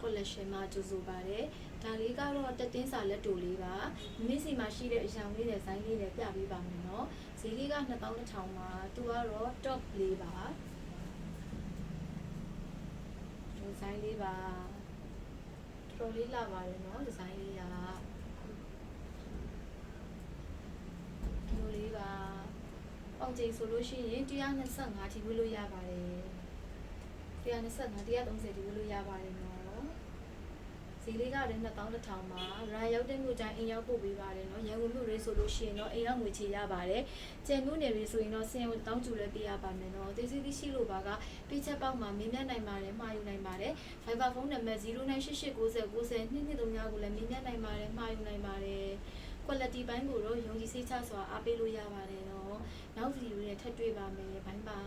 collection မှာကြိုဆိုပါတယ်ဒါလေးကတော့တက်တင်းစာလက်တူလေးပါမိစီမှာရှိတဲ့အရောင်လေးနဲ့ဇိုင်းလေးနဲ့ပြပေးပါမယ်နော်ဈေးလေးက2100ပါသူကတော့ top လေးပါဒီဇိုင်းလေးပါတော်လေးလာပါတယ်နော်ဒီဇိုင်းလေးကဒီလိုလေးပါပေါင်ချိန်ဆိုလို့ရှိရင်125ထိဝေးလို့ရပါတယ်125 130ထိဝေးလို့ရပါတယ်နော်ဈေးလေးကလည်း2100ပါရာရောက်တဲ့မြို့တိုင်းအိမ်ရောက်ပို့ပေးပါတယ်နော်ရန်ကုန်မြို့ရေးဆိုလို့ရှိရင်တော့အိမ်ရောက်ငွေချေရပါတယ်ကျန်မြို့နယ်တွေဆိုရင်တော့ဆင်တောင်းကျူလည်းပေးရပါမယ်နော်ဒေစီတီရှိလို့ပါကပေးချက်ပေါက်မှာမင်းမြတ်နိုင်ပါတယ်မှာယူနိုင်ပါတယ် Viber ဖုန်းနံပါတ်098890902239ကိုလည်းမင်းမြတ်နိုင်ပါတယ်မှာယူနိုင်ပါတယ် quality ဘိုင်းကိုတော့ယုံကြည်စိတ်ချစွာအားပေးလို့ရပါတယ်နော်နောက်ဗီဒီယိုနဲ့ထပ်တွေ့ပါမယ်ဘိုင်းဘိုင်